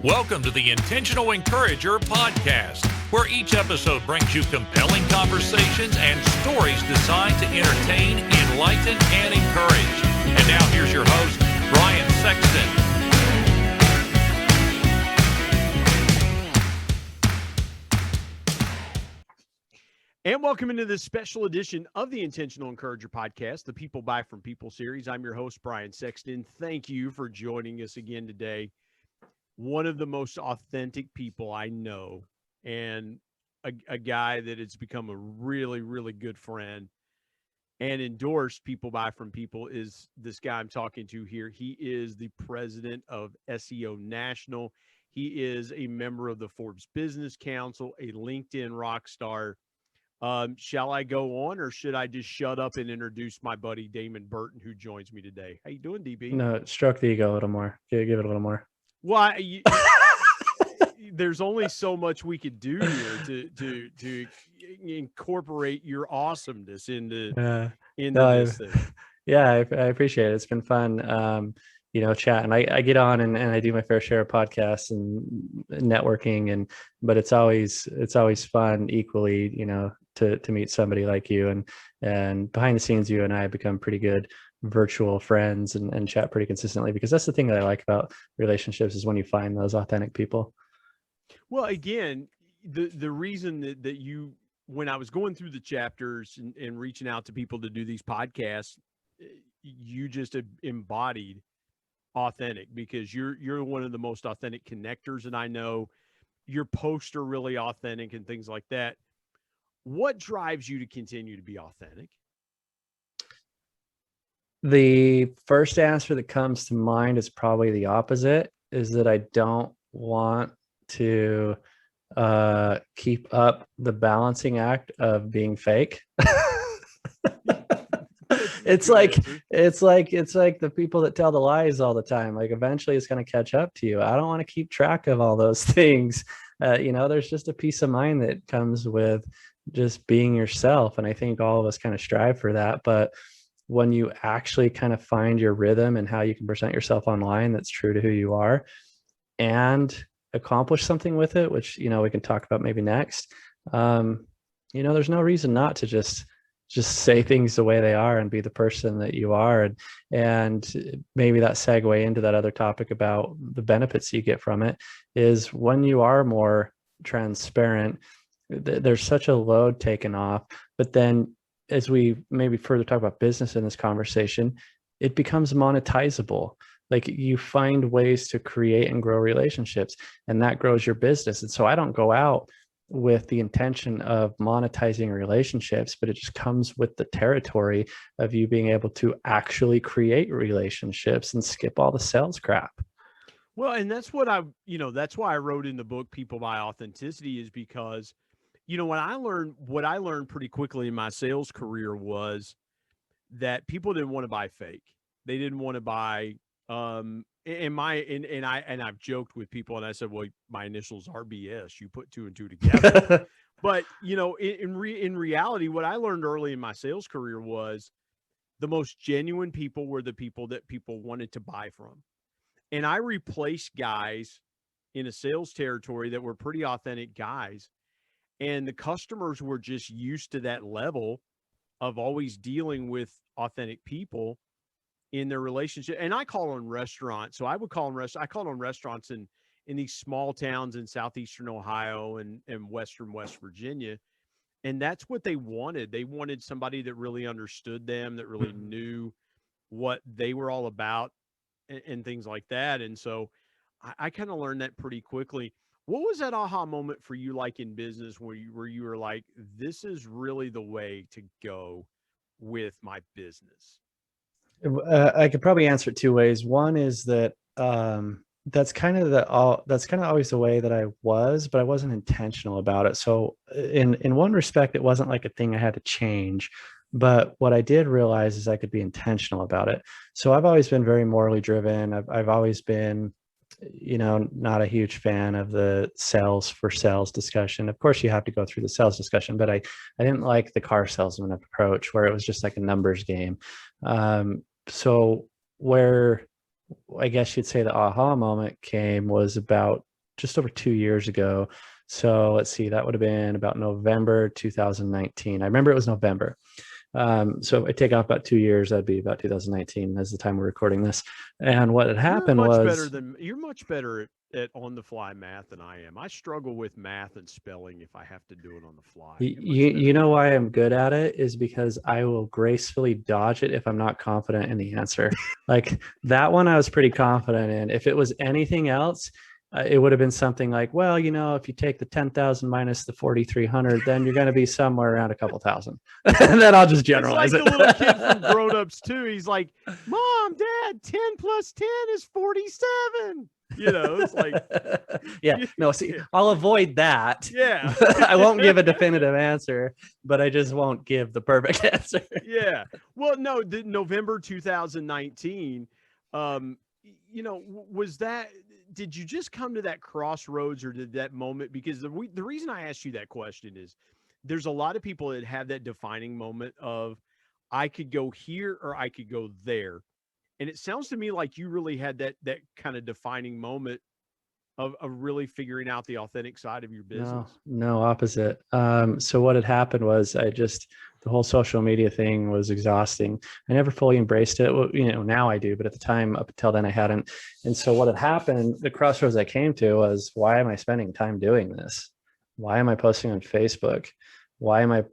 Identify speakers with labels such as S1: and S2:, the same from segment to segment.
S1: Welcome to the Intentional Encourager podcast, where each episode brings you compelling conversations and stories designed to entertain, enlighten, and encourage. And now here's your host, Brian Sexton.
S2: And welcome into this special edition of the Intentional Encourager podcast, the People Buy From People series. I'm your host, Brian Sexton. Thank you for joining us again today. One of the most authentic people I know, and a guy that has become a really, really good friend and endorsed People Buy From People is this guy I'm talking to here. He is the president of SEO National. He is a member of the Forbes Business Council, a LinkedIn rock star. Shall I go on, or should I just shut up and introduce my buddy Damon Burton, who joins me today? How you doing, DB?
S3: No, stroke the ego a little more. Give it a little more.
S2: Well, there's only so much we could do here to incorporate your awesomeness into this thing.
S3: Yeah, I appreciate it. It's been fun. Chatting. I get on and I do my fair share of podcasts and networking, but it's always fun equally, to meet somebody like you, and behind the scenes, you and I have become pretty good virtual friends and chat pretty consistently, because that's the thing that I like about relationships is when you find those authentic people.
S2: Well, again, the reason that you, when I was going through the chapters and reaching out to people to do these podcasts, you just embodied authentic, because you're one of the most authentic connectors that I know. Your posts are really authentic and things like that. What drives you to continue to be authentic?
S3: The first answer that comes to mind is probably the opposite, is that I don't want to keep up the balancing act of being fake. It's like the people that tell the lies all the time. Like, eventually it's going to catch up to you. I don't want to keep track of all those things. There's just a peace of mind that comes with just being yourself. And I think all of us kind of strive for that. But when you actually kind of find your rhythm and how you can present yourself online that's true to who you are and accomplish something with it, which, we can talk about maybe next, there's no reason not to just say things the way they are and be the person that you are. And maybe that segue into that other topic about the benefits you get from it is when you are more transparent, there's such a load taken off. But then as we maybe further talk about business in this conversation, it becomes monetizable. Like, you find ways to create and grow relationships, and that grows your business. And so I don't go out with the intention of monetizing relationships, but it just comes with the territory of you being able to actually create relationships and skip all the sales crap.
S2: Well, and that's what that's why I wrote in the book, People Buy Authenticity, is because, what I learned pretty quickly in my sales career was that people didn't want to buy fake. They didn't want to buy, I've joked with people and I said, well, my initials are BS. You put two and two together. But, in reality, what I learned early in my sales career was the most genuine people were the people that people wanted to buy from. And I replaced guys in a sales territory that were pretty authentic guys. And the customers were just used to that level of always dealing with authentic people in their relationship. And I call on restaurants. So I called on restaurants in these small towns in southeastern Ohio and western West Virginia. And that's what they wanted. They wanted somebody that really understood them, that really knew what they were all about and things like that. And so I kind of learned that pretty quickly. What was that aha moment for you, like in business, where you were like, this is really the way to go with my business?
S3: I could probably answer it two ways. One is that that's kind of always the way that I was, but I wasn't intentional about it. So in one respect, it wasn't like a thing I had to change. But what I did realize is I could be intentional about it. So I've always been very morally driven. I've always been, not a huge fan of the sales for sales discussion. Of course, you have to go through the sales discussion, but I didn't like the car salesman approach where it was just like a numbers game. So where I guess you'd say the aha moment came was about just over 2 years ago. So let's see, that would have been about November 2019. I remember it was November. So I take off about 2 years, that'd be about 2019 as the time we're recording this. And what had happened
S2: you're much better at on the fly math than I am. I struggle with math and spelling if I have to do it on the fly.
S3: You know why I'm good at it is because I will gracefully dodge it if I'm not confident in the answer. Like that one I was pretty confident in. If it was anything else, it would have been something like, well, if you take the 10,000 minus the 4,300, then you're going to be somewhere around a couple thousand. And then I'll just generalize
S2: it. It's like the little kid from Grown Ups too. He's like, Mom, Dad, 10 plus 10 is 47. It's like,
S3: yeah, no, see, I'll avoid that.
S2: Yeah.
S3: I won't give a definitive answer, but I just won't give the perfect answer.
S2: Yeah. Well, no, the November 2019, was that, did you just come to that crossroads or did that moment? Because the reason I asked you that question is there's a lot of people that have that defining moment of I could go here or I could go there. And it sounds to me like you really had that kind of defining moment of really figuring out the authentic side of your business.
S3: No, opposite. So what had happened was the whole social media thing was exhausting. I never fully embraced it. Well, now I do, but at the time up until then I hadn't. And so what had happened, the crossroads I came to was, why am I spending time doing this? Why am I posting on Facebook? Why am I,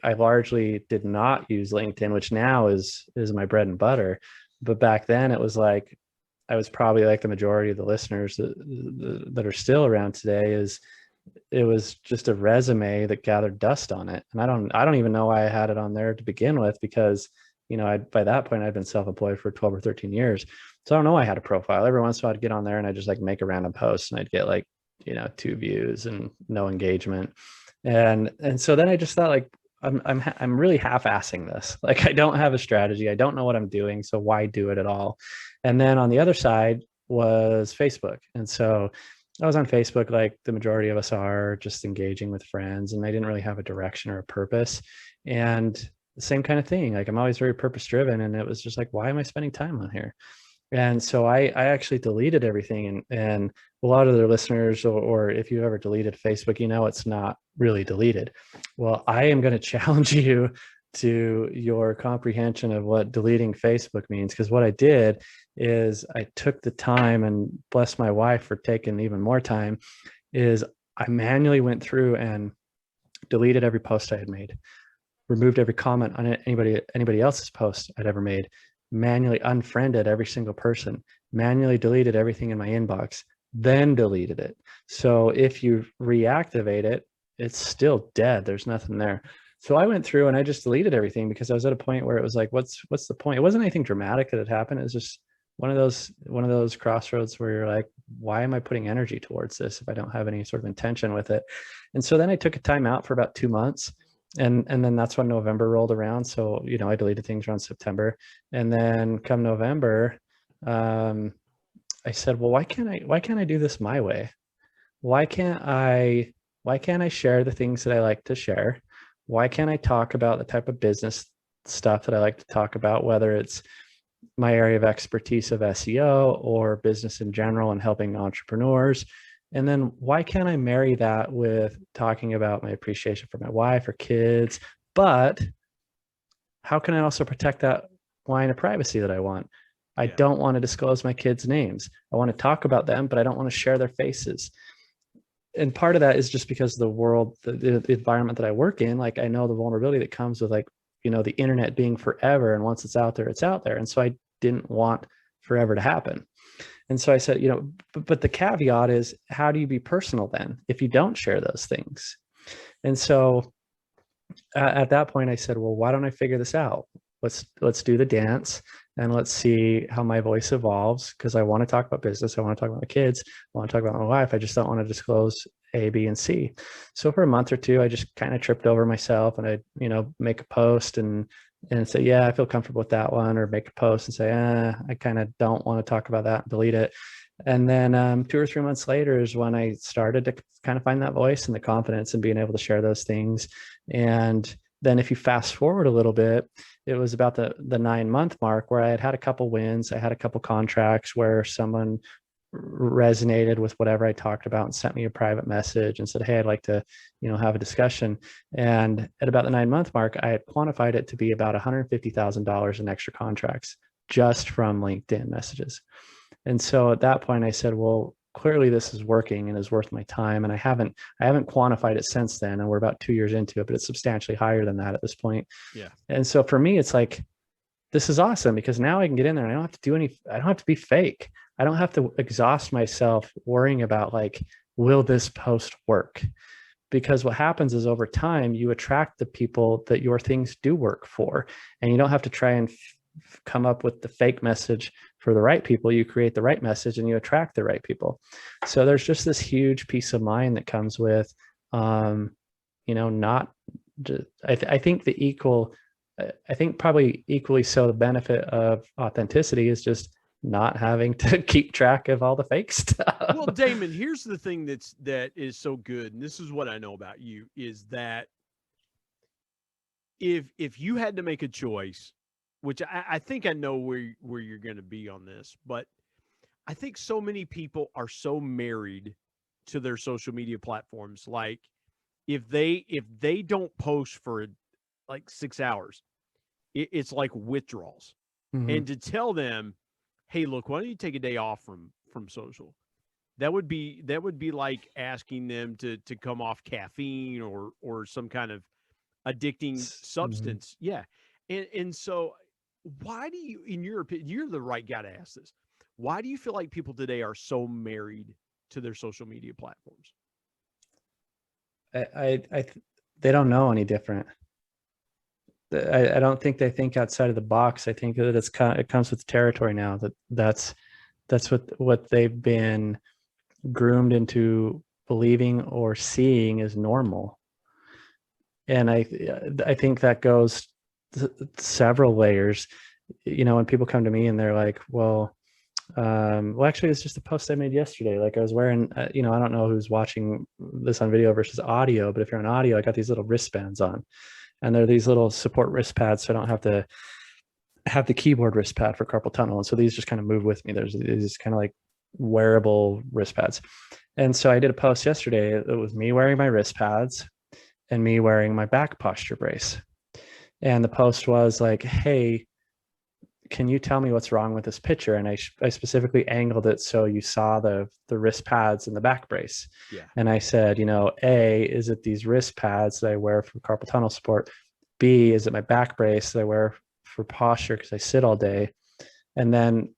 S3: I largely did not use LinkedIn, which now is my bread and butter. But back then it was like, I was probably like the majority of the listeners that are still around today, it was just a resume that gathered dust on it. And I don't even know why I had it on there to begin with, because, by that point I'd been self-employed for 12 or 13 years. So I don't know I had a profile. Every once in a while I'd get on there and I'd just like make a random post and I'd get like, 2 views and no engagement. And so then I just thought like, I'm really half-assing this. Like I don't have a strategy. I don't know what I'm doing. So why do it at all? And then on the other side was Facebook. And so I was on Facebook, like the majority of us are, just engaging with friends, and I didn't really have a direction or a purpose. And the same kind of thing, like I'm always very purpose driven. And it was just like, why am I spending time on here? And so I actually deleted everything. And a lot of the listeners, or if you've ever deleted Facebook, it's not really deleted. Well, I am going to challenge you to your comprehension of what deleting Facebook means. Because what I did is I took the time, and bless my wife for taking even more time, is I manually went through and deleted every post I had made, removed every comment on anybody else's post I'd ever made, manually unfriended every single person, manually deleted everything in my inbox, then deleted it. So if you reactivate it, it's still dead. There's nothing there. So I went through and I just deleted everything, because I was at a point where it was like, what's the point? It wasn't anything dramatic that had happened. It was just one of those crossroads where you're like, why am I putting energy towards this if I don't have any sort of intention with it? And so then I took a time out for about 2 months. And then that's when November rolled around. So, I deleted things around September. And then come November, I said, well, why can't I do this my way? Why can't I share the things that I like to share? Why can't I talk about the type of business stuff that I like to talk about, whether it's my area of expertise of SEO or business in general and helping entrepreneurs? And then why can't I marry that with talking about my appreciation for my wife or kids? But how can I also protect that line of privacy that I want? I don't want to disclose my kids' names. I want to talk about them, but I don't want to share their faces. And part of that is just because the world, the environment that I work in, like I know the vulnerability that comes with like, the internet being forever. And once it's out there, it's out there. And so I didn't want forever to happen. And so I said, but the caveat is, how do you be personal then if you don't share those things? And so at that point I said, well, why don't I figure this out? Let's do the dance and let's see how my voice evolves, because I want to talk about business. I want to talk about my kids. I want to talk about my wife. I just don't want to disclose A, B, and C. So for a month or two, I just kind of tripped over myself, and I'd, make a post and say, yeah, I feel comfortable with that one, or make a post and say, I kind of don't want to talk about that, and delete it. And then 2 or 3 months later is when I started to kind of find that voice and the confidence in being able to share those things. And then if you fast forward a little bit, it was about the 9-month mark where I had a couple wins. I had a couple contracts where someone resonated with whatever I talked about and sent me a private message and said, hey, I'd like to, have a discussion. And at about the 9-month mark, I had quantified it to be about $150,000 in extra contracts just from LinkedIn messages. And so at that point I said, well, clearly this is working and is worth my time. And I haven't quantified it since then. And we're about 2 years into it, but it's substantially higher than that at this point.
S2: Yeah.
S3: And so for me, it's like, this is awesome because now I can get in there and I don't have to I don't have to be fake. I don't have to exhaust myself worrying about like, will this post work? Because what happens is over time, you attract the people that your things do work for, and you don't have to try and come up with the fake message for the right people. You create the right message and you attract the right people. So there's just this huge peace of mind that comes with, not just, I think probably equally so the benefit of authenticity is just not having to keep track of all the fake stuff.
S2: Well, Damon, here's the thing that is so good, and this is what I know about you, is that if you had to make a choice, which I think I know where you're going to be on this, but I think so many people are so married to their social media platforms. Like if they don't post for like 6 hours, it's like withdrawals.
S3: Mm-hmm.
S2: And to tell them, hey, look, why don't you take a day off from social? That would be like asking them to come off caffeine or some kind of addicting substance. Mm-hmm. Yeah. And so why do you, in your opinion, you're the right guy to ask this. Why do you feel like people today are so married to their social media platforms?
S3: They don't know any different. I don't think they think outside of the box. I think that it comes with territory now. That's what they've been groomed into believing or seeing as normal. And I think that goes several layers. When people come to me and they're like, well, actually it's just a post I made yesterday. Like I was wearing, I don't know who's watching this on video versus audio, but if you're on audio, I got these little wristbands on. And they're these little support wrist pads, so I don't have to have the keyboard wrist pad for carpal tunnel. And so these just kind of move with me. There's these kind of like wearable wrist pads. And so I did a post yesterday. It was me wearing my wrist pads and me wearing my back posture brace. And the post was like, hey, can you tell me what's wrong with this picture? And I specifically angled it so you saw the wrist pads and the back brace.
S2: Yeah.
S3: And I said, A, is it these wrist pads that I wear for carpal tunnel support? B, is it my back brace that I wear for posture because I sit all day? And then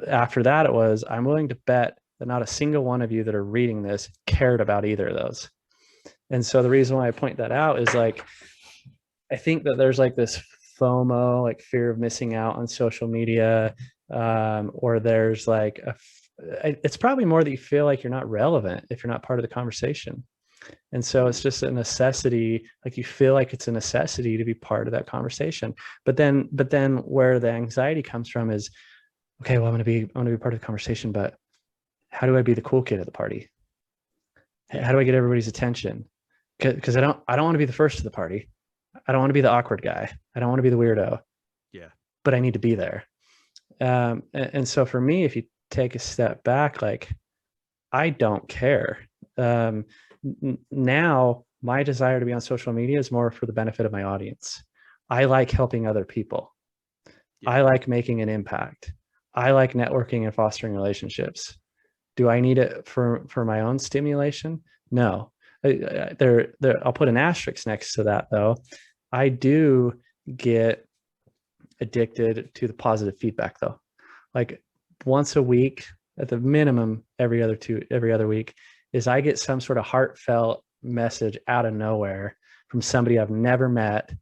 S3: after that, it was, I'm willing to bet that not a single one of you that are reading this cared about either of those. And so the reason why I point that out is like, I think that there's like this FOMO, like fear of missing out on social media, or there's like it's probably more that you feel like you're not relevant if you're not part of the conversation. And so it's just a necessity, like you feel like it's a necessity to be part of that conversation. But then where the anxiety comes from is, okay, well, I want to be part of the conversation, but how do I be the cool kid at the party? How do I get everybody's attention? Because I don't want to be the first to the party. I don't want to be the awkward guy. I don't want to be the weirdo.
S2: Yeah. But
S3: I need to be there. And so for me, if you take a step back, like I don't care. Now my desire to be on social media is more for the benefit of my audience. I like helping other people. Yeah. I like making an impact. I like networking and fostering relationships. Do I need it for my own stimulation? No. I'll put an asterisk next to that though. I do get addicted to the positive feedback though. Like once a week, at the minimum, every other week, is I get some sort of heartfelt message out of nowhere from somebody I've never met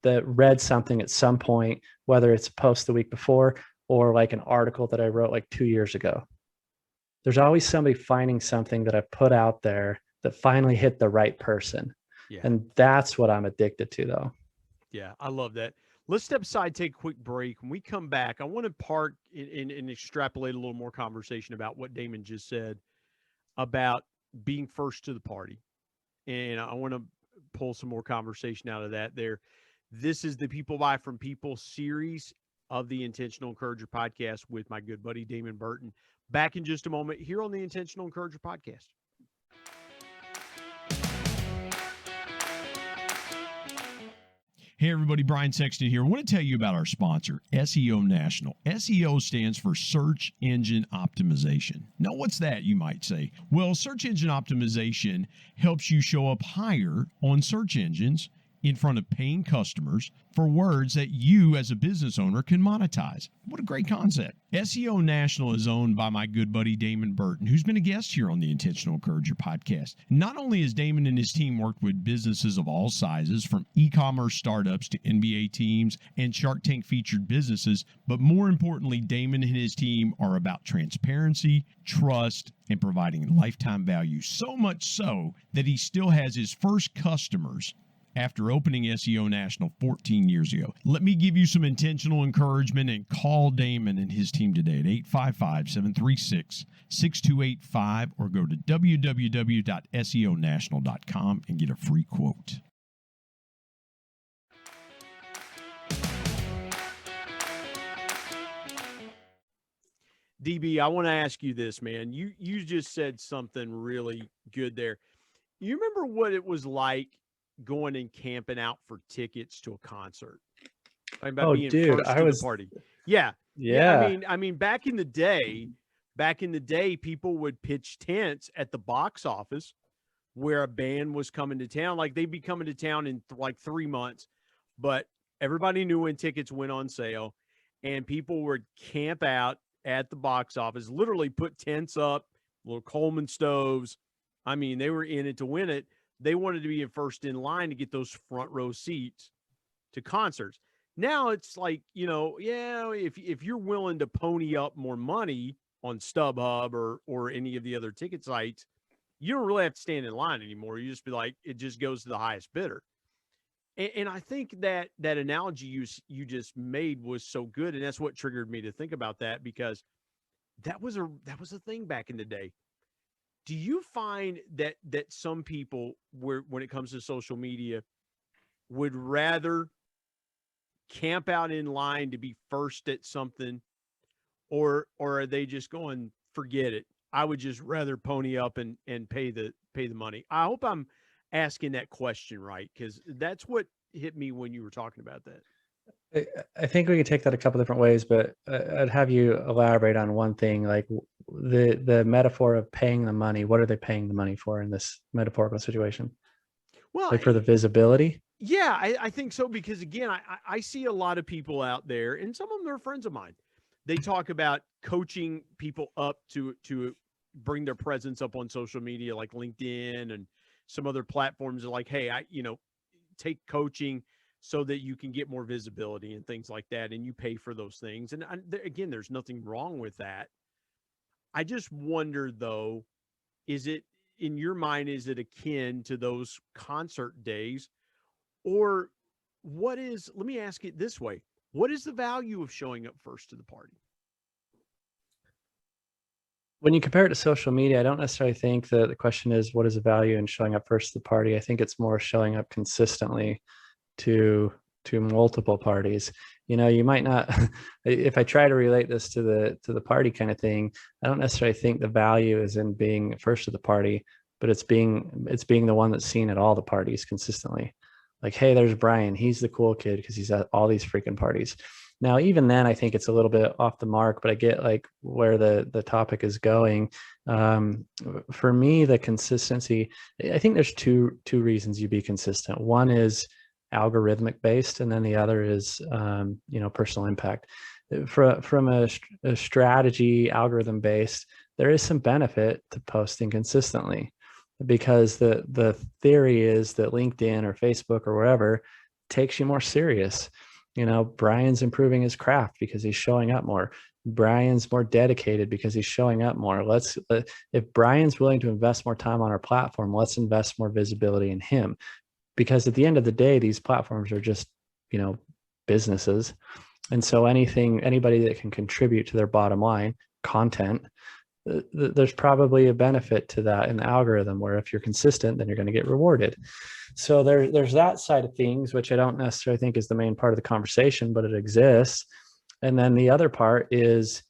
S3: that read something at some point, whether it's a post the week before or like an article that I wrote like 2 years ago. There's always somebody finding something that I put out there that finally hit the right person. Yeah. And that's what I'm addicted to though.
S2: Yeah, I love that. Let's step aside, take a quick break. When we come back, I want to park and extrapolate a little more conversation about what Damon just said about being first to the party. And I want to pull some more conversation out of that there. This is the People Buy From People series. of the Intentional Encourager podcast with my good buddy Damon Burton. Back in just a moment here on the Intentional Encourager podcast.
S4: Hey everybody, Brian Sexton here. I want to tell you about our sponsor, SEO National. SEO stands for Search Engine Optimization. Now, what's that, you might say? Well, search engine optimization helps you show up higher on search engines in front of paying customers for words that you as a business owner can monetize. What a great concept. SEO National is owned by my good buddy Damon Burton, who's been a guest here on the Intentional Encourager podcast. Not only has Damon and his team worked with businesses of all sizes, from e-commerce startups to NBA teams and Shark Tank featured businesses, but more importantly, Damon and his team are about transparency, trust, and providing lifetime value. So much so that he still has his first customers after opening SEO National 14 years ago. Let me give you some intentional encouragement and call Damon and his team today at 855-736-6285 or go to www.seonational.com and get a free quote.
S2: DB, I want to ask you this, man. You just said something really good there. You remember what it was like going and camping out for tickets to a concert?
S3: Oh, dude, I was
S2: party. Yeah. I mean, back in the day, people would pitch tents at the box office where a band was coming to town. Like, they'd be coming to town in like 3 months, but everybody knew when tickets went on sale, and people would camp out at the box office, literally put tents up, little Coleman stoves. I mean, they were in it to win it. They wanted to be first in line to get those front row seats to concerts. Now it's like, if you're willing to pony up more money on StubHub or any of the other ticket sites, you don't really have to stand in line anymore. You just be like, it just goes to the highest bidder. And I think that analogy you just made was so good, and that's what triggered me to think about that, because that was a thing back in the day. Do you find that some people, when it comes to social media, would rather camp out in line to be first at something, or are they just going, forget it, I would just rather pony up and pay the money? I hope I'm asking that question right, because that's what hit me when you were talking about that.
S3: I think we could take that a couple different ways, but I'd have you elaborate on one thing, like the metaphor of paying the money. What are they paying the money for in this metaphorical situation?
S2: Well,
S3: like for the visibility?
S2: Yeah, I think so, because again, I see a lot of people out there, and some of them are friends of mine. They talk about coaching people up to bring their presence up on social media, like LinkedIn and some other platforms. Are like, hey, take coaching so that you can get more visibility and things like that, and you pay for those things. And again, there's nothing wrong with that. I just wonder, though, is it, in your mind, is it akin to those concert days, or what is, let me ask it this way, what is the value of showing up first to the party?
S3: When you compare it to social media, I don't necessarily think that the question is, what is the value in showing up first to the party? I think it's more showing up consistently to multiple parties. You might not, if I try to relate this to the party kind of thing, I don't necessarily think the value is in being first to the party, but it's being the one that's seen at all the parties consistently. Like, hey, there's Brian. He's the cool kid because he's at all these freaking parties. Now, even then, I think it's a little bit off the mark, but I get like where the topic is going. For me, the consistency, I think there's two reasons you be consistent. One is algorithmic based, and then the other is, personal impact. From a strategy algorithm based, there is some benefit to posting consistently, because the theory is that LinkedIn or Facebook or wherever takes you more serious. Brian's improving his craft because he's showing up more. Brian's more dedicated because he's showing up more. If Brian's willing to invest more time on our platform, let's invest more visibility in him, because at the end of the day, these platforms are just, businesses. And so anybody that can contribute to their bottom line content, there's probably a benefit to that in the algorithm, where if you're consistent, then you're going to get rewarded. So there's that side of things, which I don't necessarily think is the main part of the conversation, but it exists. And then the other part is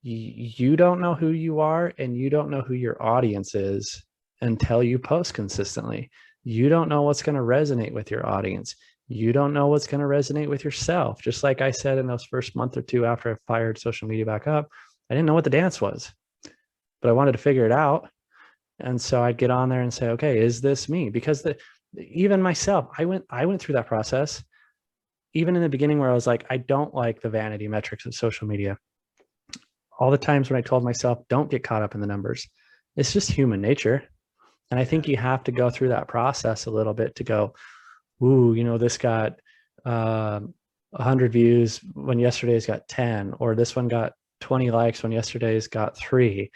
S3: you don't know who you are and you don't know who your audience is until you post consistently. You don't know what's going to resonate with your audience. You don't know what's going to resonate with yourself. Just like I said in those first month or two after I fired social media back up, I didn't know what the dance was, but I wanted to figure it out. And so I'd get on there and say, okay, is this me? Because even myself, I went through that process. Even in the beginning where I was like, I don't like the vanity metrics of social media. All the times when I told myself, don't get caught up in the numbers. It's just human nature. And I think you have to go through that process a little bit to go, ooh, this got 100 views when yesterday's got 10, or this one got 20 likes when yesterday's got 3.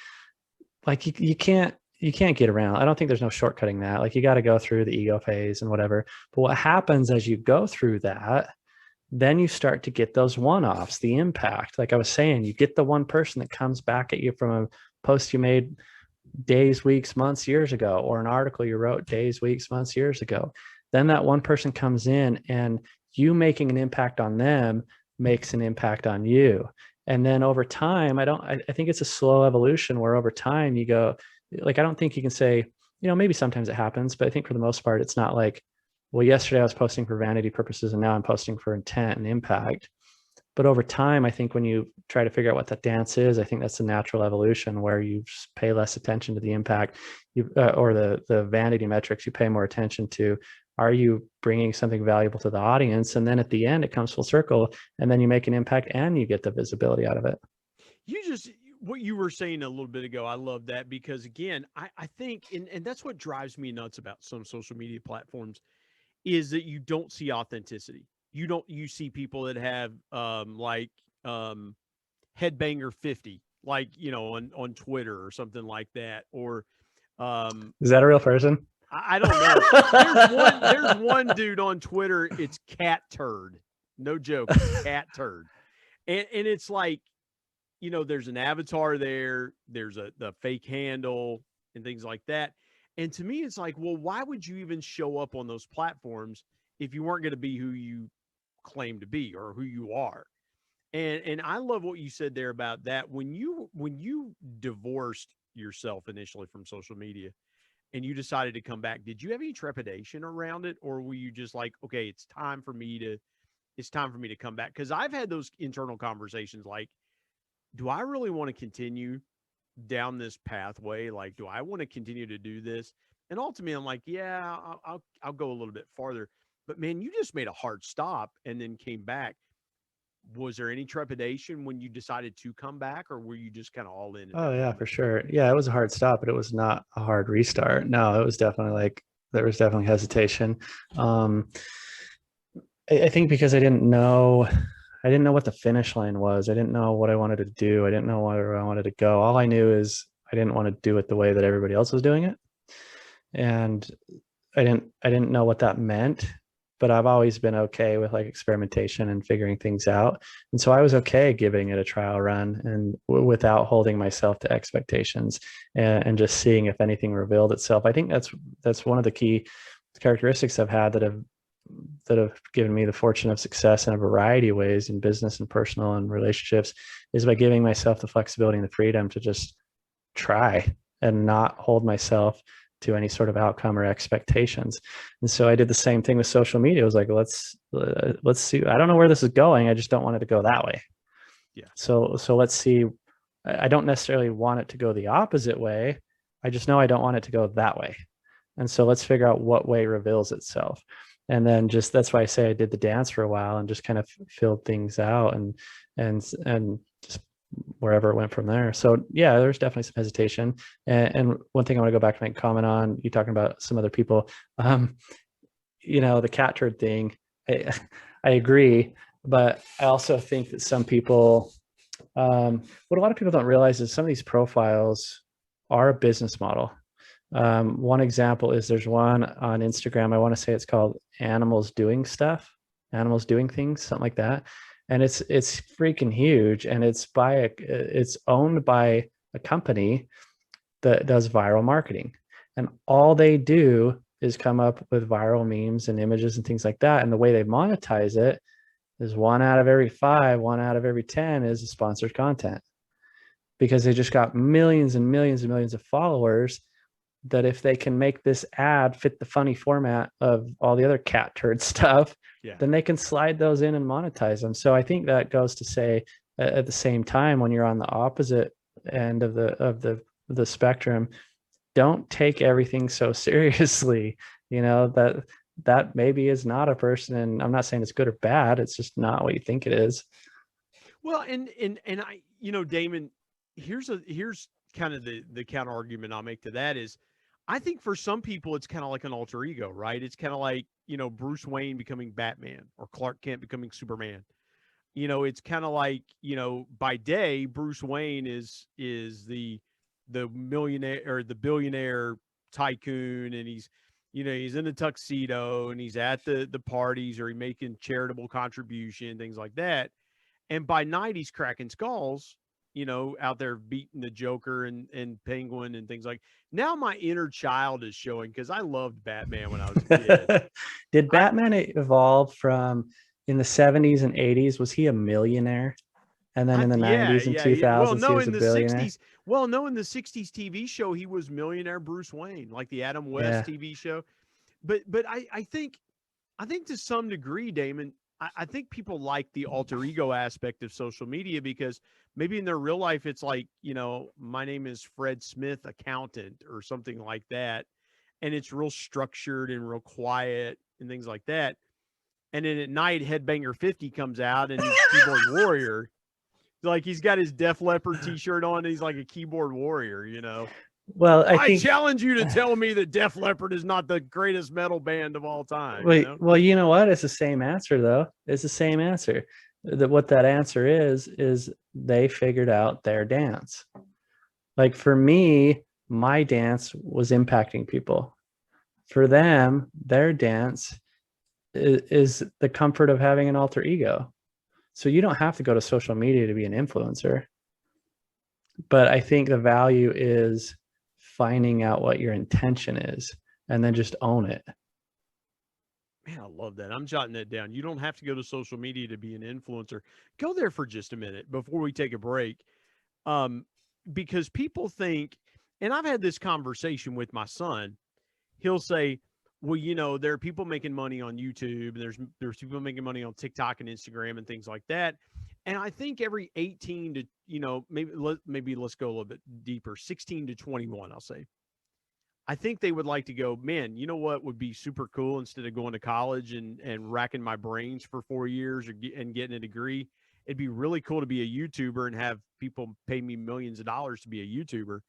S3: Like you can't get around. I don't think there's no shortcutting that. Like you got to go through the ego phase and whatever. But what happens as you go through that, then you start to get those one-offs, the impact. Like I was saying, you get the one person that comes back at you from a post you made days, weeks, months, years ago, or an article you wrote days, weeks, months, years ago. Then that one person comes in and you making an impact on them makes an impact on you. And then over time, I think it's a slow evolution where over time you go, like, I don't think you can say, maybe sometimes it happens, but I think for the most part, it's not like, well, yesterday I was posting for vanity purposes and now I'm posting for intent and impact. But over time, I think when you try to figure out what that dance is, I think that's a natural evolution where you pay less attention to the impact or the vanity metrics. You pay more attention to, are you bringing something valuable to the audience? And then at the end, it comes full circle and then you make an impact and you get the visibility out of it.
S2: What you were saying a little bit ago, I love that because again, I think, and that's what drives me nuts about some social media platforms is that you don't see authenticity. You see people that have headbanger 50, like, on Twitter or something like that. Or
S3: is that a real person?
S2: I don't know. There's one dude on Twitter, it's cat turd. No joke, it's cat turd. And it's like, there's an avatar there, there's the fake handle and things like that. And to me, it's like, well, why would you even show up on those platforms if you weren't going to be who you claim to be or who you are? And I love what you said there about that. When you divorced yourself initially from social media and you decided to come back, did you have any trepidation around it? Or were you just like, okay, it's time for me to come back? Because I've had those internal conversations like, do I really want to continue down this pathway? Like, do I want to continue to do this? And ultimately, I'm like, yeah, I'll go a little bit farther. But man, you just made a hard stop and then came back. Was there any trepidation when you decided to come back, or were you just kind of all in?
S3: Oh yeah, for sure. Yeah, it was a hard stop, but it was not a hard restart. No, it was definitely there was definitely hesitation. I think because I didn't know what the finish line was. I didn't know what I wanted to do. I didn't know where I wanted to go. All I knew is I didn't want to do it the way that everybody else was doing it. And I didn't know what that meant, but I've always been okay with like experimentation and figuring things out. And so I was okay giving it a trial run and without holding myself to expectations and just seeing if anything revealed itself. I think that's one of the key characteristics I've had that have given me the fortune of success in a variety of ways in business and personal and relationships is by giving myself the flexibility and the freedom to just try and not hold myself to any sort of outcome or expectations. And so I did the same thing with social media. I was like, let's see. I don't know where this is going. I just don't want it to go that way. Yeah. So let's see. I don't necessarily want it to go the opposite way. I just know I don't want it to go that way. And so let's figure out what way reveals itself. And then that's why I say I did the dance for a while and just kind of filled things out and just wherever it went from there. So yeah, there's definitely some hesitation. And one thing I want to go back and make a comment on, you talking about some other people, the cat turd thing, I agree, but I also think that some people, what a lot of people don't realize is some of these profiles are a business model. One example is there's one on Instagram. I want to say it's called Animals Doing Things, something like that. And it's freaking huge. And it's owned by a company that does viral marketing. And all they do is come up with viral memes and images and things like that. And the way they monetize it is 1 out of every 5, 1 out of every 10 is sponsored content, because they just got millions and millions and millions of followers, that if they can make this ad fit the funny format of all the other cat turd stuff, then they can slide those in and monetize them. So I think that goes to say, at the same time, when you're on the opposite end of the spectrum, don't take everything so seriously. That maybe is not a person, and I'm not saying it's good or bad. It's just not what you think it is.
S2: Well, and I, Damon, here's kind of the counter argument I'll make to that is, I think for some people it's kind of like an alter ego, right? It's kind of like, Bruce Wayne becoming Batman or Clark Kent becoming Superman. It's kind of like, by day, Bruce Wayne is the millionaire or the billionaire tycoon, and he's in a tuxedo and he's at the parties, or he's making charitable contribution, things like that. And by night he's cracking skulls, out there beating the Joker and Penguin and things like. Now my inner child is showing, because I loved Batman when I was a kid.
S3: Did Batman evolve from, in the 70s and 80s, was he a millionaire? And then in the 90s and 2000s, he was a billionaire?
S2: 60s. Well, no, in the 60s TV show, he was millionaire Bruce Wayne, like the Adam West TV show. But I think to some degree, Damon, I think people like the alter ego aspect of social media, because maybe in their real life, it's like, my name is Fred Smith, accountant, or something like that. And it's real structured and real quiet and things like that. And then at night, Headbanger 50 comes out and he's keyboard warrior. Like, he's got his Def Leppard t-shirt on and he's like a keyboard warrior,
S3: Well, I
S2: challenge you to tell me that Def Leppard is not the greatest metal band of all time.
S3: Well, you know what? It's the same answer, though. It's the same answer. What that answer is they figured out their dance. Like, for me, my dance was impacting people. For them, their dance is the comfort of having an alter ego. So you don't have to go to social media to be an influencer. But I think the value is finding out what your intention is and then just own it.
S2: Man, I love that. I'm jotting that down. You don't have to go to social media to be an influencer. Go there for just a minute before we take a break. Because people think, and I've had this conversation with my son, he'll say, well, there are people making money on YouTube, and there's people making money on TikTok and Instagram and things like that. And I think every 18 to, maybe let's go a little bit deeper, 16 to 21, I'll say. I think they would like to go, man, you know what would be super cool, instead of going to college and racking my brains for 4 years and getting a degree? It'd be really cool to be a YouTuber and have people pay me millions of dollars to be a YouTuber.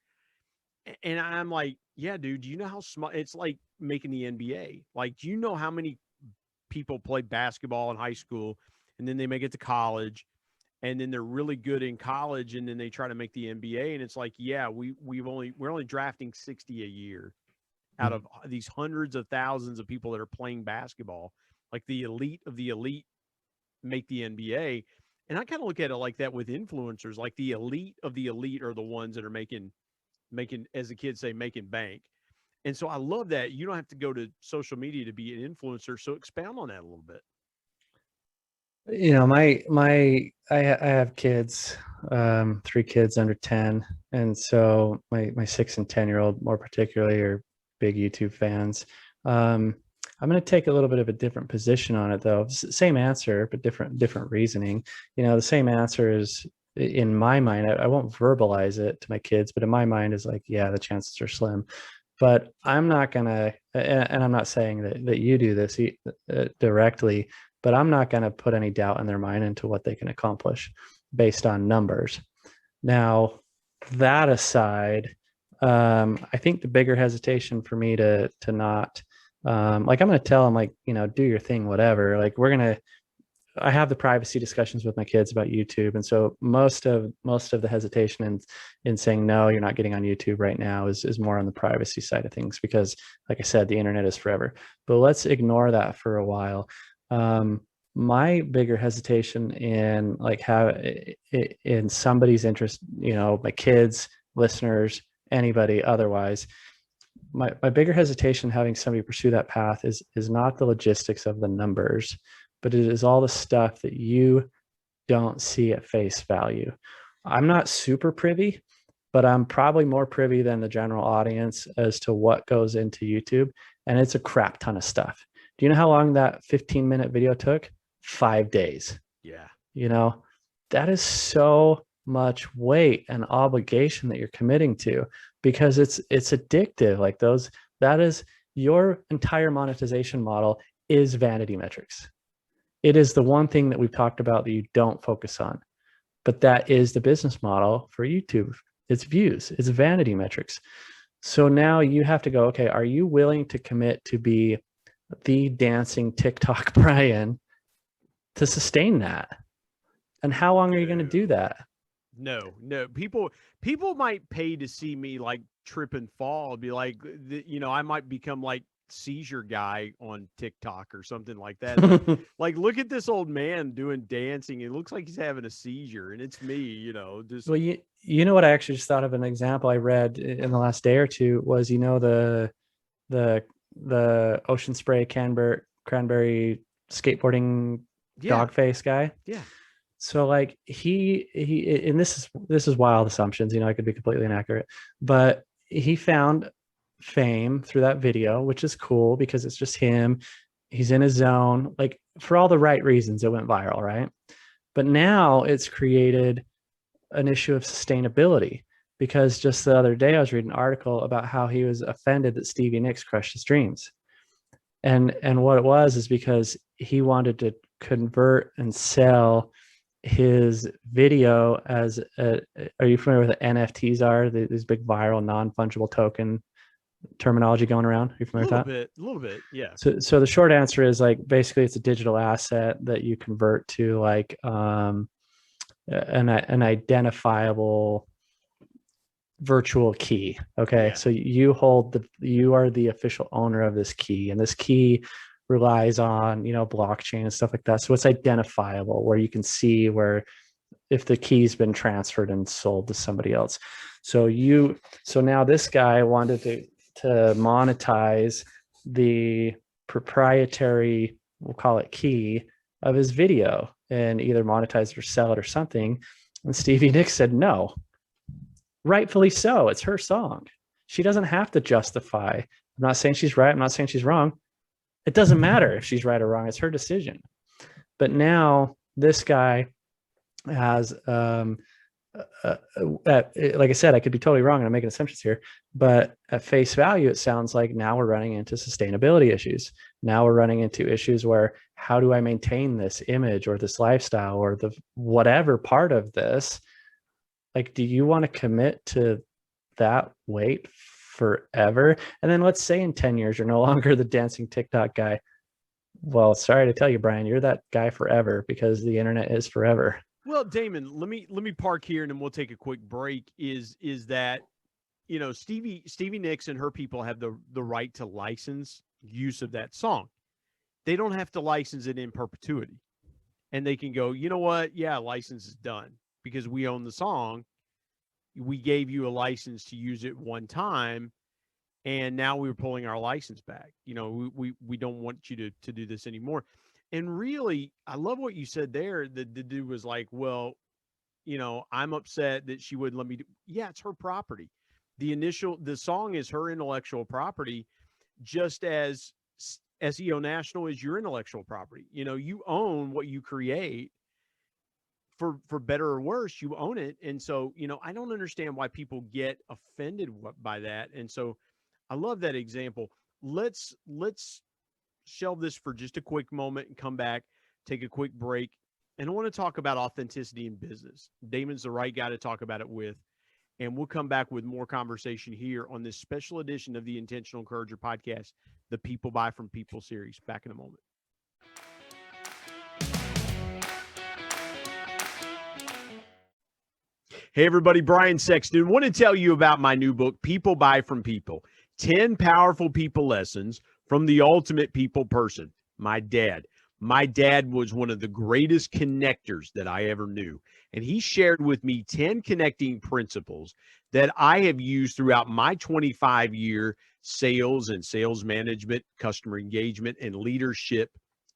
S2: And I'm like, yeah, dude, do you know how small it's like making the NBA? Like, do you know how many people play basketball in high school and then they make it to college, and then they're really good in college, and then they try to make the NBA? And it's like, yeah, we're only drafting 60 a year out of these hundreds of thousands of people that are playing basketball. Like, the elite of the elite make the NBA. And I kind of look at it like that with influencers. Like, the elite of the elite are the ones that are making, as the kids say, making bank. And so I love that you don't have to go to social media to be an influencer. So expound on that a little bit.
S3: I have kids, 3 kids under 10. And so my 6 and 10-year-old more particularly are big YouTube fans. I'm going to take a little bit of a different position on it, though. Same answer, but different reasoning. The same answer is, in my mind, I won't verbalize it to my kids, but in my mind is like, yeah, the chances are slim. But I'm not going to, and I'm not saying that you do this directly, but I'm not going to put any doubt in their mind into what they can accomplish based on numbers. Now, that aside, I think the bigger hesitation for me to not, like, I'm going to tell them, like, do your thing, whatever. Like, I have the privacy discussions with my kids about YouTube. And so most of the hesitation in saying, no, you're not getting on YouTube right now is more on the privacy side of things, because, like I said, the internet is forever. But let's ignore that for a while. My bigger hesitation in, like, in somebody's interest, my kids, listeners, anybody otherwise, my bigger hesitation having somebody pursue that path is not the logistics of the numbers, but it is all the stuff that you don't see at face value. I'm not super privy, but I'm probably more privy than the general audience as to what goes into YouTube. And it's a crap ton of stuff. Do you know how long that 15-minute video took? 5 days.
S2: Yeah.
S3: You know, that is so much weight and obligation that you're committing to, because it's addictive. Like that is your entire monetization model is vanity metrics. It is the one thing that we've talked about that you don't focus on, but that is the business model for YouTube. It's views, it's vanity metrics. So now you have to go, okay, are you willing to commit to be the dancing TikTok Brian to sustain that? And how long are you going to do that?
S2: No. People might pay to see me like trip and fall, be like, I might become like seizure guy on TikTok or something like that. Like, look at this old man doing dancing. It looks like he's having a seizure, and it's me, just.
S3: Well, you know what? I actually just thought of an example I read in the last day or two was, the Ocean Spray cranberry skateboarding dog face guy.
S2: Yeah.
S3: So like he and this is wild assumptions, I could be completely inaccurate, but he found fame through that video, which is cool because it's just him. He's in his zone, like for all the right reasons it went viral, right? But now it's created an issue of sustainability, because just the other day I was reading an article about how he was offended that Stevie Nicks crushed his dreams. And what it was is because he wanted to convert and sell his video as are you familiar with what NFTs are? These big viral non-fungible token terminology going around. Are you familiar with that?
S2: A little bit, yeah.
S3: So the short answer is like basically it's a digital asset that you convert to like an identifiable virtual key. Okay.
S2: Yeah.
S3: So you are the official owner of this key, and this key relies on, blockchain and stuff like that. So it's identifiable, where you can see where if the key's been transferred and sold to somebody else. So now this guy wanted to monetize the proprietary, we'll call it key, of his video, and either monetize it or sell it or something. And Stevie Nicks said no. Rightfully so. It's her song. She doesn't have to justify. I'm not saying she's right. I'm not saying she's wrong. It doesn't matter if she's right or wrong. It's her decision. But now this guy has, like I said, I could be totally wrong and I'm making assumptions here, but at face value, it sounds like now we're running into sustainability issues. Now we're running into issues where how do I maintain this image or this lifestyle or the whatever part of this? Like, do you want to commit to that weight forever? And then let's say in 10 years, you're no longer the dancing TikTok guy. Well, sorry to tell you, Brian, you're that guy forever, because the internet is forever.
S2: Well, Damon, let me park here and then we'll take a quick break. Is that, Stevie Nicks and her people have the right to license use of that song. They don't have to license it in perpetuity. And they can go, you know what? Yeah, license is done because we own the song. We gave you a license to use it one time, and now we're pulling our license back. We don't want you to do this anymore. And really, I love what you said there. The dude was like, well, I'm upset that she wouldn't let me do. Yeah, it's her property. The song is her intellectual property, just as SEO National is your intellectual property. You own what you create. For better or worse, you own it. And so, I don't understand why people get offended by that. And so I love that example. Let's shelve this for just a quick moment and come back, take a quick break. And I want to talk about authenticity in business. Damon's the right guy to talk about it with. And we'll come back with more conversation here on this special edition of the Intentional Encourager podcast, the People Buy From People series. Back in a moment. Hey, everybody, Brian Sexton. Want to tell you about my new book, People Buy From People, 10 Powerful People Lessons from the Ultimate People Person, my dad. My dad was one of the greatest connectors that I ever knew, and he shared with me 10 connecting principles that I have used throughout my 25-year sales and sales management, customer engagement, and leadership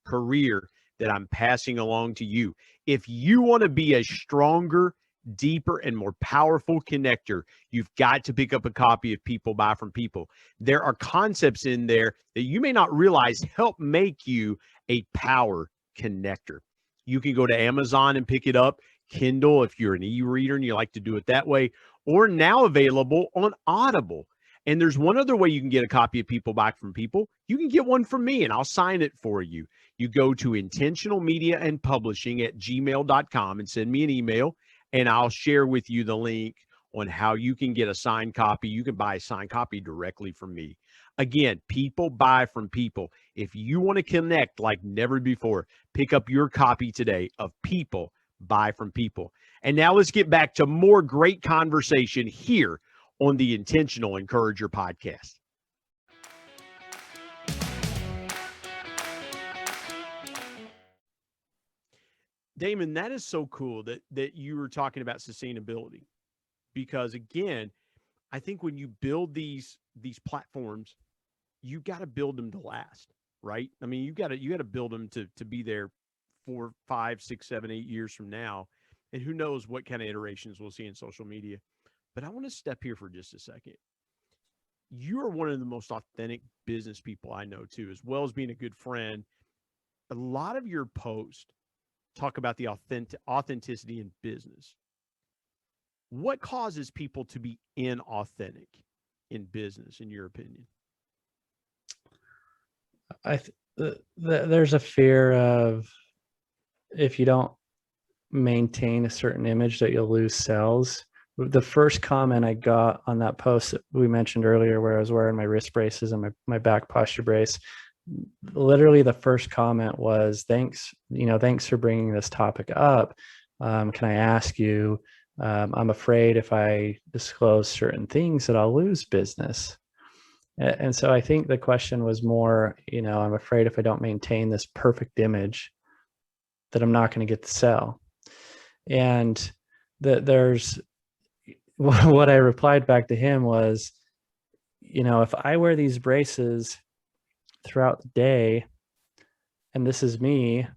S2: career that I'm passing along to you. If you want to be a stronger, deeper, and more powerful connector, you've got to pick up a copy of People Buy From People. There are concepts in there that you may not realize help make you a power connector. You can go to Amazon and pick it up, Kindle if you're an e-reader and you like to do it that way, or now available on Audible. And there's one other way you can get a copy of People Buy From People. You can get one from me and I'll sign it for you. You go to intentionalmediaandpublishing@gmail.com and send me an email, and I'll share with you the link on how you can get a signed copy. You can buy a signed copy directly from me. Again, People Buy From People. If you want to connect like never before, pick up your copy today of People Buy From People. And now let's get back to more great conversation here on the Intentional Encourager podcast. Damon, that is so cool that you were talking about sustainability, because again, I think when you build these platforms, you got to build them to last, right? I mean, you got to build them to be there 4, 5, 6, 7, 8 years from now, and who knows what kind of iterations we'll see in social media. But I want to step here for just a second. You are one of the most authentic business people I know too, as well as being a good friend. A lot of your posts talk about the authenticity in business. What causes people to be inauthentic in business, in your opinion?
S3: There's a fear of, if you don't maintain a certain image, that you'll lose sales. The first comment I got on that post that we mentioned earlier, where I was wearing my wrist braces and my back posture brace, literally the first comment was, thanks for bringing this topic up. Can I ask you, I'm afraid if I disclose certain things that I'll lose business. And so I think the question was more, I'm afraid if I don't maintain this perfect image that I'm not going to get the sell. And there's what I replied back to him was, if I wear these braces throughout the day and this is me,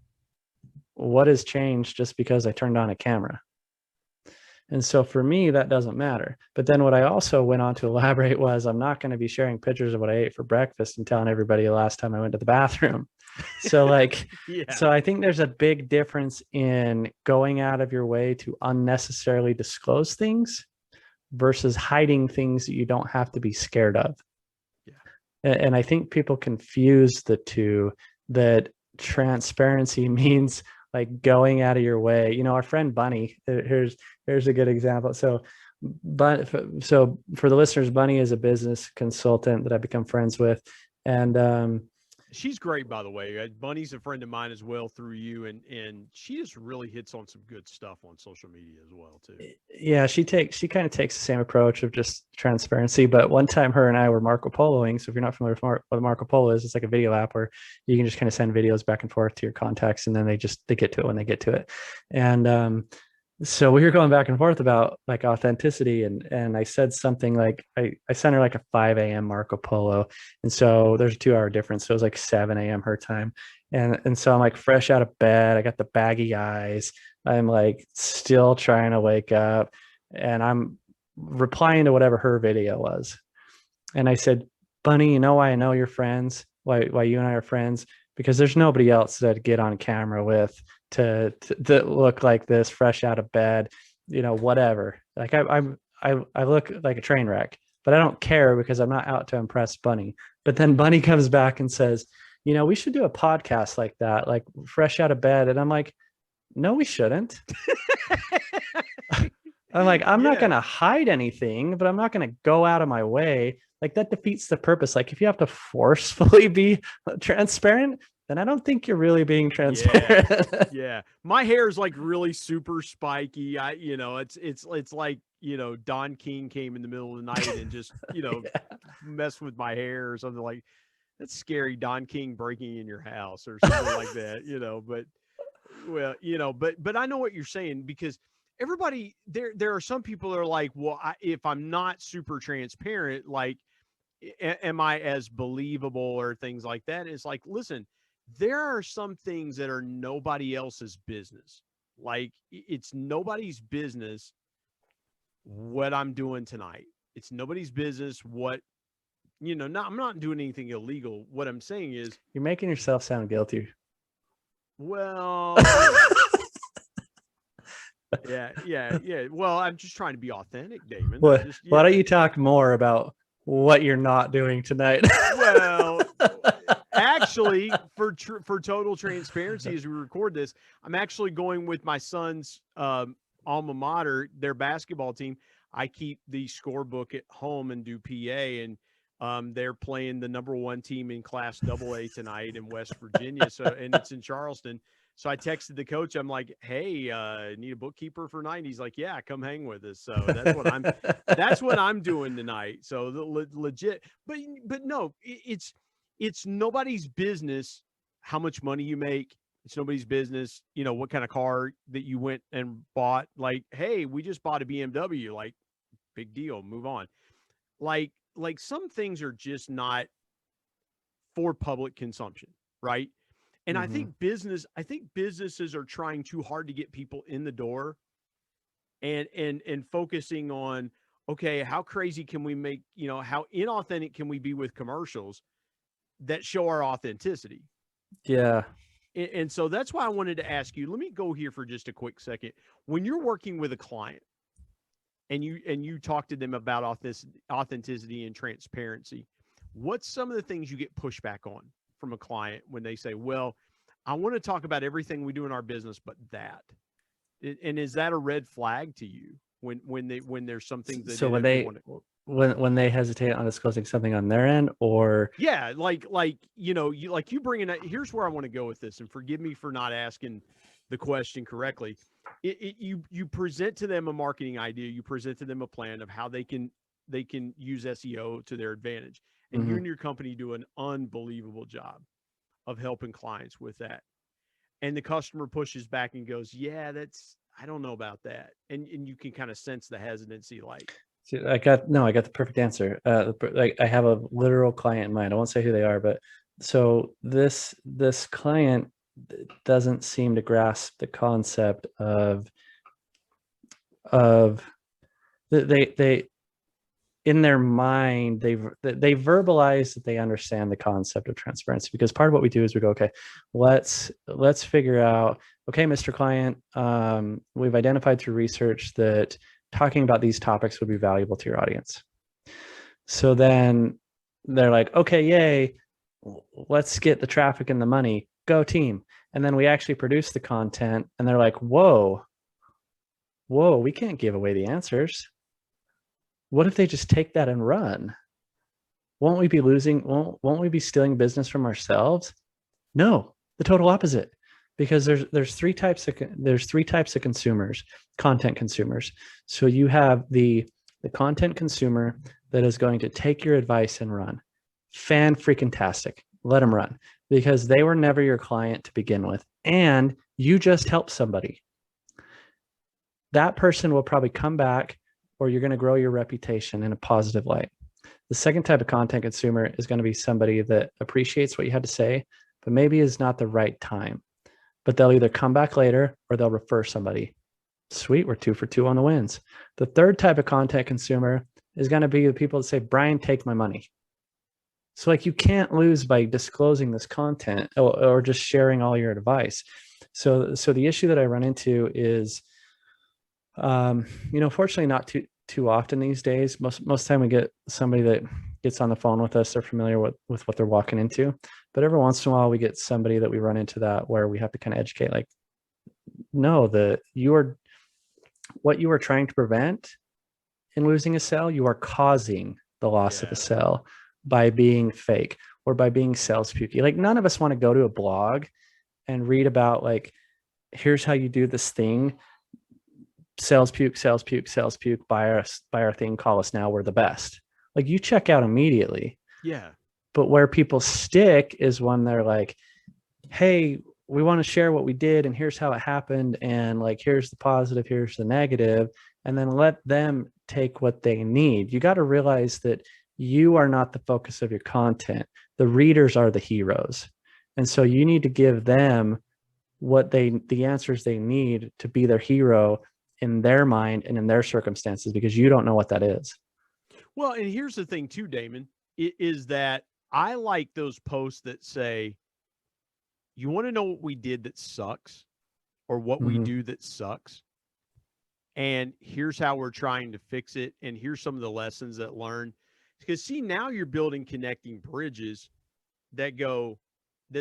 S3: what has changed just because I turned on a camera? And so for me, that doesn't matter. But then what I also went on to elaborate was, I'm not going to be sharing pictures of what I ate for breakfast and telling everybody the last time I went to the bathroom. So So I think there's a big difference in going out of your way to unnecessarily disclose things versus hiding things that you don't have to be scared of.
S2: Yeah.
S3: And I think people confuse the two, that transparency means like going out of your way. Our friend Bunny, here's a good example. So for the listeners, Bunny is a business consultant that I've become friends with. And
S2: she's great, by the way. Bunny's a friend of mine as well through you, and she just really hits on some good stuff on social media as well too.
S3: Yeah, she kind of takes the same approach of just transparency. But one time, her and I were Marco Poloing. So if you're not familiar with what Marco Polo is, it's like a video app where you can just kind of send videos back and forth to your contacts, and then they get to it when they get to it. And so we were going back and forth about like authenticity, and I said something like, I sent her like a 5 a.m. Marco Polo, and so there's a 2-hour difference, so it was like 7 a.m. her time, and so I'm like fresh out of bed, I got the baggy eyes, I'm like still trying to wake up, and I'm replying to whatever her video was, and I said, Bunny, why I know you're friends, why you and I are friends, because there's nobody else that I'd get on camera with to look like this, fresh out of bed, whatever. Like I look like a train wreck, but I don't care because I'm not out to impress Bunny. But then Bunny comes back and says, we should do a podcast like that, like fresh out of bed. And I'm like, no, we shouldn't. I'm like, I'm not going to hide anything, but I'm not going to go out of my way. Like that defeats the purpose. Like if you have to forcefully be transparent, then I don't think you're really being transparent.
S2: Yeah. My hair is like really super spiky. It's like, Don King came in the middle of the night and just, messed with my hair or something. Like that's scary. Don King breaking in your house or something like that, but I know what you're saying, because everybody there are some people that are like, well, if I'm not super transparent, like, am I as believable or things like that? It's like, listen, there are some things that are nobody else's business. Like it's nobody's business what I'm doing tonight. It's nobody's business what, I'm not doing anything illegal. What I'm saying is,
S3: You're making yourself sound guilty.
S2: well, yeah. Well, I'm just trying to be authentic, Damon.
S3: What?
S2: Just,
S3: Why don't you talk more about what you're not doing tonight?
S2: Well, actually, for total transparency, as we record this, I'm actually going with my son's alma mater, their basketball team. I keep the scorebook at home and do PA, and they're playing the #1 team in Class AA tonight in West Virginia. So, and it's in Charleston. So I texted the coach. I'm like, "Hey, need a bookkeeper for night?" He's like, "Yeah, come hang with us." So that's what I'm doing tonight. So legit, but no, it's nobody's business how much money you make. It's nobody's business, what kind of car that you went and bought. Like, hey, we just bought a BMW. Like, big deal. Move on. Like some things are just not for public consumption, right? And I think businesses are trying too hard to get people in the door and focusing on, okay, how crazy can we make, how inauthentic can we be with commercials that show our authenticity?
S3: Yeah.
S2: And so that's why I wanted to ask you, let me go here for just a quick second. When you're working with a client and you talk to them about authenticity and transparency, what's some of the things you get pushback on from a client when they say, well, I want to talk about everything we do in our business, but that, and is that a red flag to you when there's something that,
S3: so when they hesitate on disclosing something on their end, or
S2: you bring in here's where I want to go with this, and forgive me for not asking the question correctly. You present to them a marketing idea, you present to them a plan of how they can use SEO to their advantage. And you and your company do an unbelievable job of helping clients with that. And the customer pushes back and goes, yeah, I don't know about that. And you can kind of sense the hesitancy. Like,
S3: I got the perfect answer. Like I have a literal client in mind. I won't say who they are, but so this client doesn't seem to grasp the concept of they in their mind, they verbalize that they understand the concept of transparency, because part of what we do is we go, okay, let's figure out, okay, Mr. Client, we've identified through research that talking about these topics would be valuable to your audience. So then they're like, okay, yay, let's get the traffic and the money, go team. And then we actually produce the content and they're like, whoa, we can't give away the answers. What if they just take that and run? Won't we be losing? Won't we be stealing business from ourselves? No, the total opposite. Because there's three types of consumers, content consumers. So you have the content consumer that is going to take your advice and run. Fan-freaking-tastic. Let them run, because they were never your client to begin with, and you just helped somebody. That person will probably come back, or you're going to grow your reputation in a positive light. The second type of content consumer is going to be somebody that appreciates what you had to say, but maybe is not the right time. But they'll either come back later or they'll refer somebody. Sweet, we're 2 for 2 on the wins. The third type of content consumer is going to be the people that say, Brian, take my money. So like you can't lose by disclosing this content or just sharing all your advice. So the issue that I run into is, fortunately not too often these days. Most time we get somebody that gets on the phone with us, they're familiar with what they're walking into. But every once in a while we get somebody that we run into that where we have to kind of educate, like, no, what you are trying to prevent in losing a sale, you are causing the loss of a sale by being fake or by being sales pukey. Like none of us want to go to a blog and read about like, here's how you do this thing. Sales puke, buy our thing, call us now, we're the best. Like you check out immediately.
S2: Yeah.
S3: But where people stick is when they're like, hey, we want to share what we did and here's how it happened. And like, here's the positive, here's the negative. And then let them take what they need. You got to realize that you are not the focus of your content. The readers are the heroes. And so you need to give them the answers they need to be their hero in their mind and in their circumstances, because you don't know what that is.
S2: Well, and here's the thing too, Damon, is that I like those posts that say, you want to know what we did that sucks, or what we do that sucks, and here's how we're trying to fix it, and here's some of the lessons that learned. Because see, now you're building connecting bridges that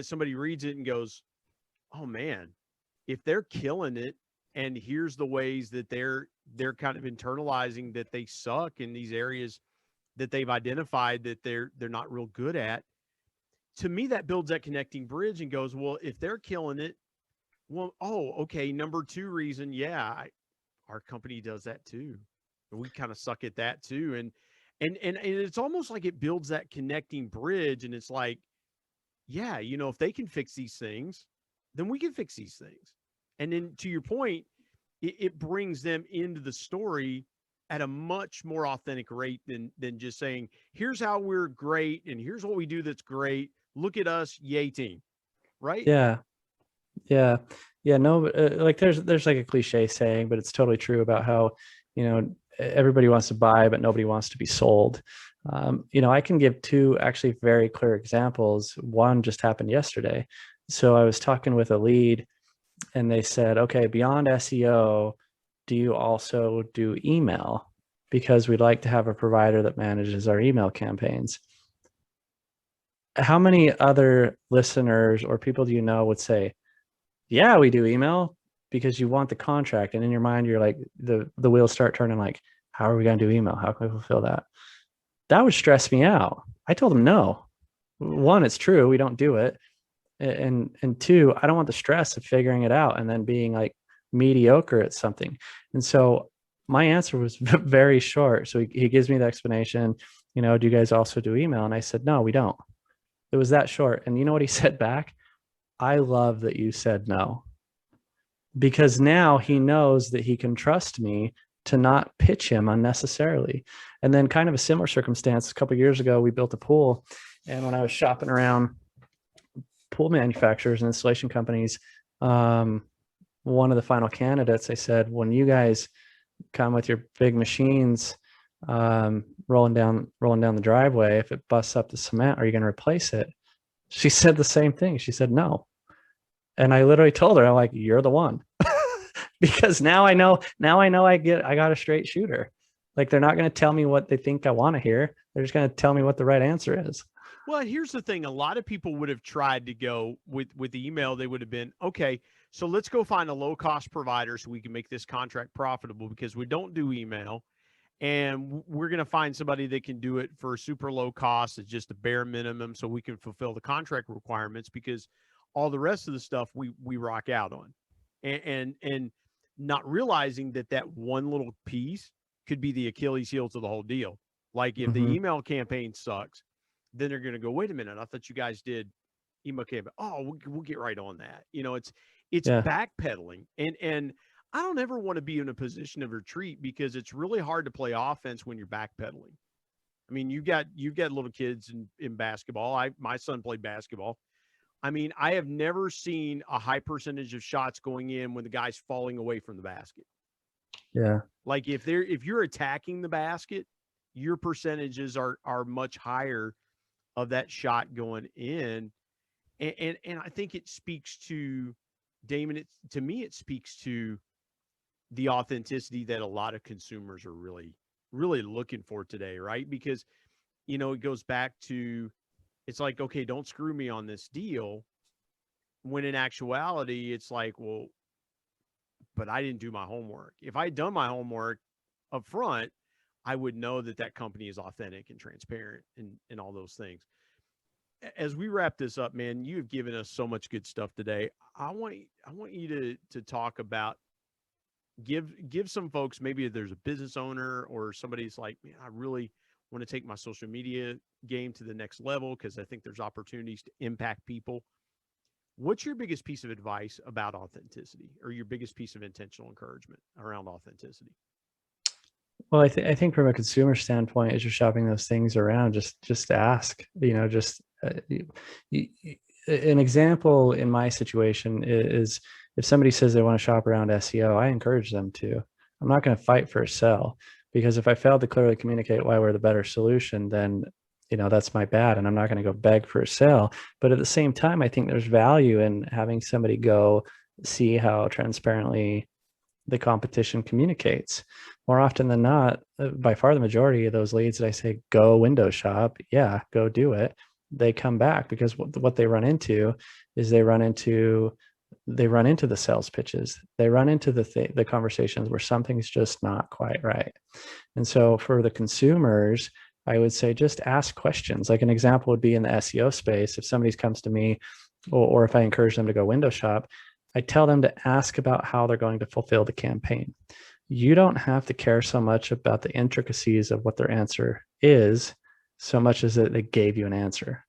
S2: somebody reads it and goes, oh man, if they're killing it, and here's the ways that they're kind of internalizing that they suck in these areas that they've identified that they're not real good at. To me, that builds that connecting bridge and goes, well, if they're killing it, well, oh, okay, number two reason, yeah, our company does that too. And we kind of suck at that too. And it's almost like it builds that connecting bridge. And it's like, yeah, if they can fix these things, then we can fix these things. And then to your point, it brings them into the story at a much more authentic rate than just saying, here's how we're great and here's what we do that's great. Look at us, yay team. Right?
S3: Yeah. No, like there's like a cliche saying, but it's totally true about how, everybody wants to buy, but nobody wants to be sold. I can give two actually very clear examples. One just happened yesterday. So I was talking with a lead and they said, okay, beyond SEO, do you also do email? Because we'd like to have a provider that manages our email campaigns. How many other listeners or people do you know would say, yeah, we do email, because you want the contract, and in your mind you're like, the wheels start turning, like, how are we going to do email? How can we fulfill that? That would stress me out. I told them no. One, it's true, we don't do it, and two, I don't want the stress of figuring it out and then being like mediocre at something. And so my answer was very short. So he gives me the explanation, do you guys also do email? And I said, no, we don't. It was that short. And you know what he said back? I love that you said no, because now he knows that he can trust me to not pitch him unnecessarily. And then kind of a similar circumstance, a couple of years ago, we built a pool. And when I was shopping around pool manufacturers and installation companies, one of the final candidates, I said, when you guys come with your big machines, rolling down the driveway, if it busts up the cement, are you going to replace it? She said the same thing. She said no. And I literally told her, I'm like, you're the one. Because now I know I got a straight shooter. Like, they're not going to tell me what they think I want to hear. They're just going to tell me what the right answer is.
S2: Well, here's the thing. A lot of people would have tried to go with the email. They would have been, okay, so let's go find a low cost provider so we can make this contract profitable, because we don't do email. And we're going to find somebody that can do it for super low cost. It's just a bare minimum so we can fulfill the contract requirements, because all the rest of the stuff we rock out on. And not realizing that one little piece could be the Achilles heel to the whole deal. Like, if the email campaign sucks, then they're going to go, wait a minute, I thought you guys did email campaign. Oh, we'll get right on that. It's backpedaling. And I don't ever want to be in a position of retreat, because it's really hard to play offense when you're backpedaling. I mean, you've got little kids in basketball. My son played basketball. I mean, I have never seen a high percentage of shots going in when the guy's falling away from the basket.
S3: Yeah.
S2: Like, if you're attacking the basket, your percentages are much higher of that shot going in. And I think it speaks to, Damon, to me, it speaks to the authenticity that a lot of consumers are really, really looking for today, right? Because, it goes back to, it's like, okay, don't screw me on this deal. When in actuality, it's like, well, but I didn't do my homework. If I had done my homework up front, I would know that company is authentic and transparent and all those things. As we wrap this up, man, you've given us so much good stuff today. I want you to talk about, give some folks, maybe if there's a business owner or somebody's like, man, I really want to take my social media game to the next level, because I think there's opportunities to impact people. What's your biggest piece of advice about authenticity, or your biggest piece of intentional encouragement around authenticity?
S3: Well, I think from a consumer standpoint, as you're shopping those things around, just ask, an example in my situation is if somebody says they want to shop around SEO, I encourage them to. I'm not going to fight for a sell, because if I fail to clearly communicate why we're the better solution, then that's my bad, and I'm not going to go beg for a sale. But at the same time, I think there's value in having somebody go see how transparently the competition communicates. More often than not, by far the majority of those leads that I say go window shop, yeah, go do it, they come back, because what they run into is they run into the sales pitches. They run into the conversations where something's just not quite right. And so for the consumers, I would say just ask questions. Like an example would be in the SEO space. If somebody comes to me, or if I encourage them to go window shop, I tell them to ask about how they're going to fulfill the campaign. You don't have to care so much about the intricacies of what their answer is, so much as that they gave you an answer.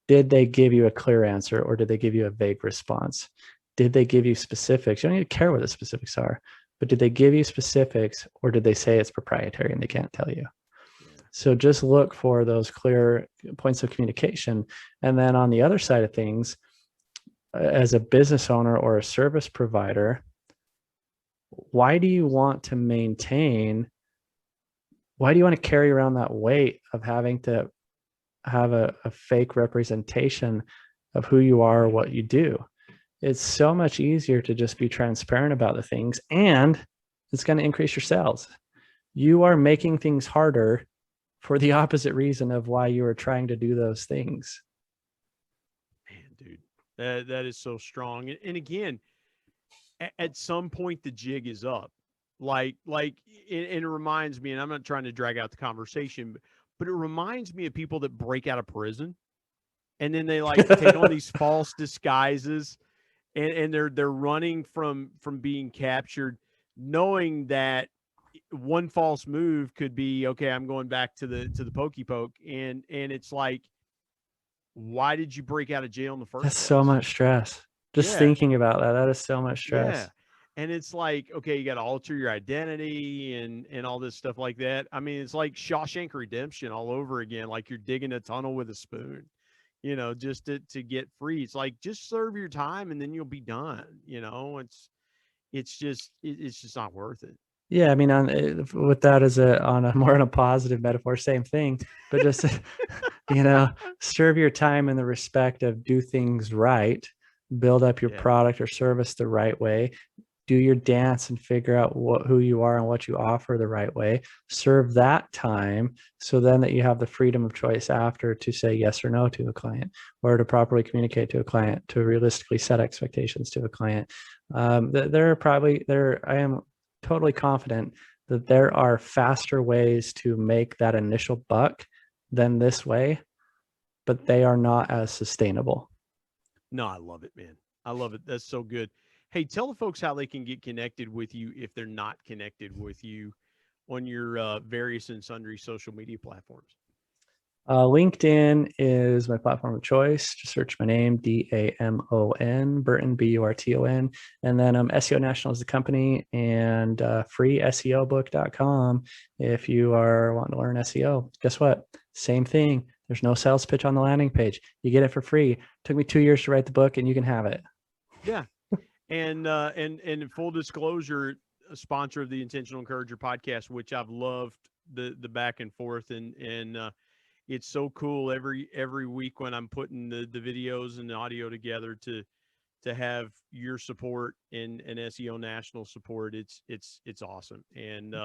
S3: Did they give you a clear answer, or did they give you a vague response? Did they give you specifics? You don't need to care what the specifics are, but did they give you specifics, or did they say it's proprietary and they can't tell you? So just look for those clear points of communication. And then on the other side of things, as a business owner or a service provider, why do you want to carry around that weight of having to have a fake representation of who you are or what you do? It's so much easier to just be transparent about the things, and it's going to increase your sales. You are making things harder for the opposite reason of why you were trying to do those things.
S2: Man, dude, that is so strong. And again, at some point the jig is up. Like it reminds me, and I'm not trying to drag out the conversation, but it reminds me of people that break out of prison, and then they like take on these false disguises, and they're running from being captured, knowing that one false move could be, okay, I'm going back to the pokey poke. And it's like, why did you break out of jail in the first place?
S3: That's so much stress. Just thinking about that is so much stress.
S2: Yeah. And it's like, okay, you got to alter your identity and all this stuff like that. I mean, it's like Shawshank Redemption all over again. Like you're digging a tunnel with a spoon, just to get free. It's like, just serve your time and then you'll be done. It's just not worth it.
S3: Yeah, I mean, with that as on a positive metaphor, same thing, but just serve your time in the respect of do things right, build up your product or service the right way, do your dance and figure out who you are and what you offer the right way. Serve that time, so then that you have the freedom of choice after to say yes or no to a client, or to properly communicate to a client, to realistically set expectations to a client. I am totally confident that there are faster ways to make that initial buck than this way, but they are not as sustainable.
S2: No, I love it, man. I love it. That's so good. Hey, tell the folks how they can get connected with you if they're not connected with you on your various and sundry social media platforms.
S3: LinkedIn is my platform of choice. Just search my name, Damon Burton, Burton. And then SEO National is the company, and freeseobook.com if you are wanting to learn SEO. Guess what? Same thing. There's no sales pitch on the landing page. You get it for free. It took me 2 years to write the book, and you can have it.
S2: Yeah. And full disclosure, a sponsor of the Intentional Encourager podcast, which I've loved the back and forth, and it's so cool every week when I'm putting the videos and the audio together to have your support and SEO National support. It's awesome. And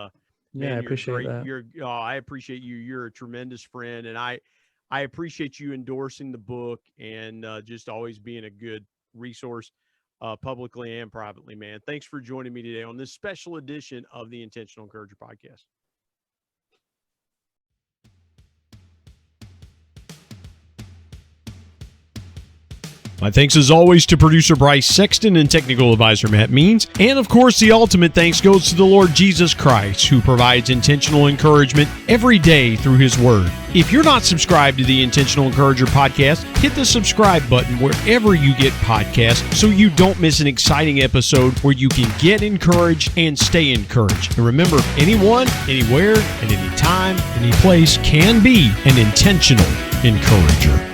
S2: man,
S3: I appreciate that.
S2: I appreciate you. You're a tremendous friend, and I appreciate you endorsing the book and just always being a good resource, publicly and privately, man. Thanks for joining me today on this special edition of the Intentional Encourager podcast.
S4: My thanks as always to producer Bryce Sexton and technical advisor Matt Means. And of course, the ultimate thanks goes to the Lord Jesus Christ, who provides intentional encouragement every day through his word. If you're not subscribed to the Intentional Encourager podcast, hit the subscribe button wherever you get podcasts so you don't miss an exciting episode where you can get encouraged and stay encouraged. And remember, anyone, anywhere, at any time, any place can be an intentional encourager.